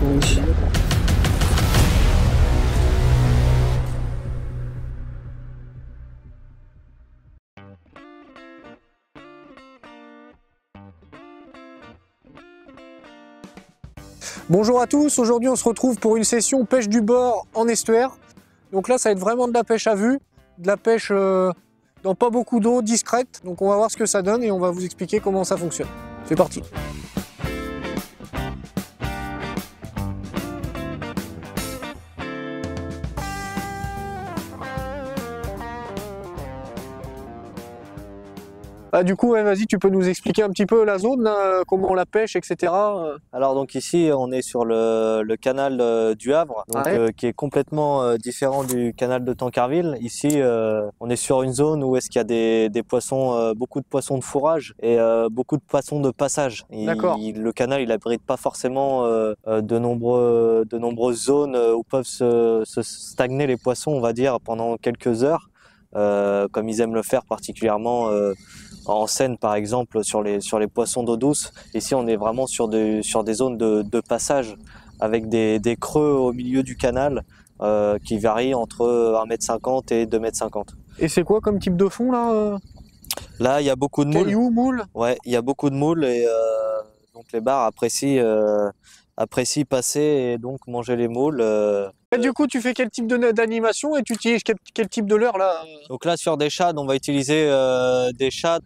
Oui. Bonjour à tous, aujourd'hui on se retrouve pour une session pêche du bord en estuaire. Donc là ça va être vraiment de la pêche à vue, de la pêche dans pas beaucoup d'eau, discrète. Donc on va voir ce que ça donne et on va vous expliquer comment ça fonctionne. C'est parti. Ah, du coup, ouais, vas-y, tu peux nous expliquer un petit peu la zone, là, comment on la pêche, etc. Alors donc ici on est sur le canal du Havre, donc, qui est complètement différent du canal de Tancarville. Ici on est sur une zone où est-ce qu'il y a des poissons, beaucoup de poissons de fourrage et beaucoup de poissons de passage. Le canal il abrite pas forcément de nombreuses zones où peuvent se stagner les poissons, on va dire, pendant quelques heures, comme ils aiment le faire particulièrement en Seine par exemple sur les poissons d'eau douce. Ici on est vraiment sur des zones de passage avec des creux au milieu du canal qui varient entre 1,50 m et 2,50 m. Et c'est quoi comme type de fond là? Là il y a beaucoup de moules. Cailloux, moules? Ouais, il y a beaucoup de moules et donc les bars apprécient passer et donc manger les moules. Et du coup, tu fais quel type d'animation et tu utilises quel type de leurre là? Donc là, sur des shad, on va utiliser des shad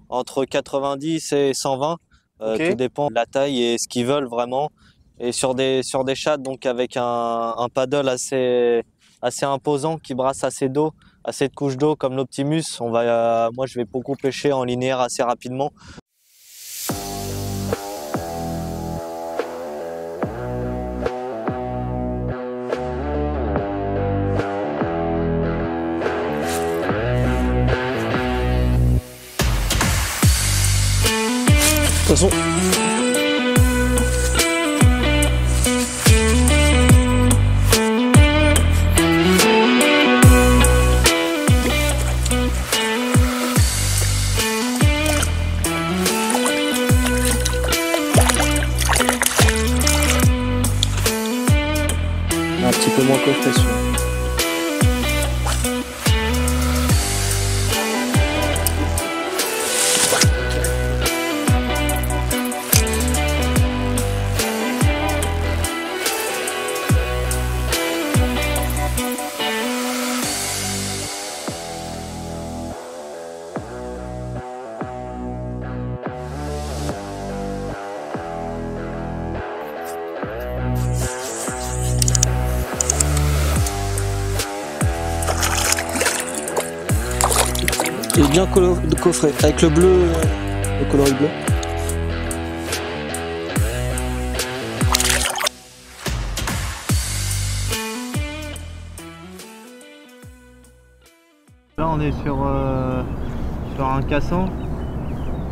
entre 90 et 120. Tout dépend de la taille et ce qu'ils veulent vraiment. Et sur des shad, donc avec un paddle assez imposant qui brasse assez d'eau, assez de couches d'eau comme l'Optimus, moi je vais beaucoup pêcher en linéaire assez rapidement. De toute façon, un petit peu moins coffre celui-là. Il est bien coffré, avec le bleu, le coloris bleu. Là on est sur un cassant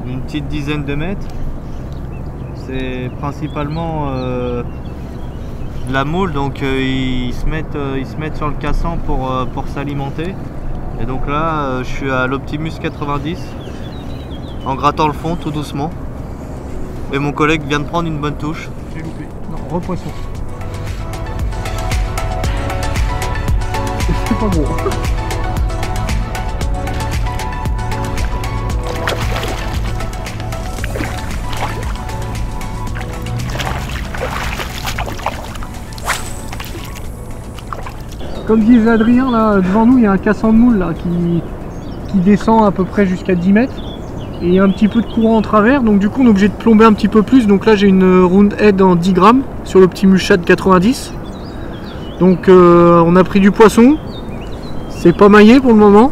d'une petite dizaine de mètres. C'est principalement de la moule, donc ils se mettent sur le cassant pour s'alimenter. Et donc là, je suis à l'Optimus 90 en grattant le fond tout doucement. Et mon collègue vient de prendre une bonne touche. J'ai loupé. Non, repoisson. C'est pas gros. Comme disait Adrien, là devant nous il y a un cassant de moule là, qui descend à peu près jusqu'à 10 mètres et il y a un petit peu de courant en travers, donc du coup on est obligé de plomber un petit peu plus. Donc là j'ai une round head en 10 grammes sur l'Optimus Shad 90. Donc on a pris du poisson, c'est pas maillé pour le moment,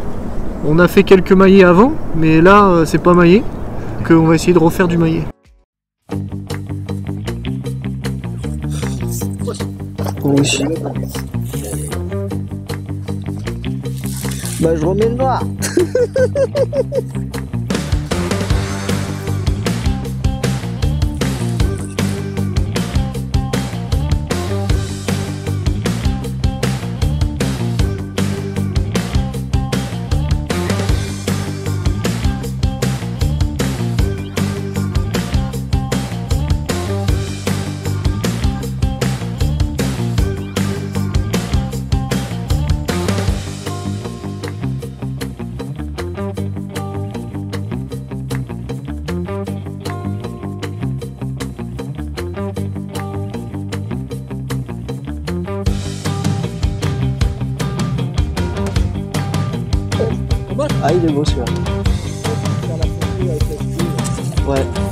on a fait quelques maillés avant mais là c'est pas maillé, donc on va essayer de refaire du maillé. Oui. Bah je remets le noir. Ah, il est beau celui-là. Ouais.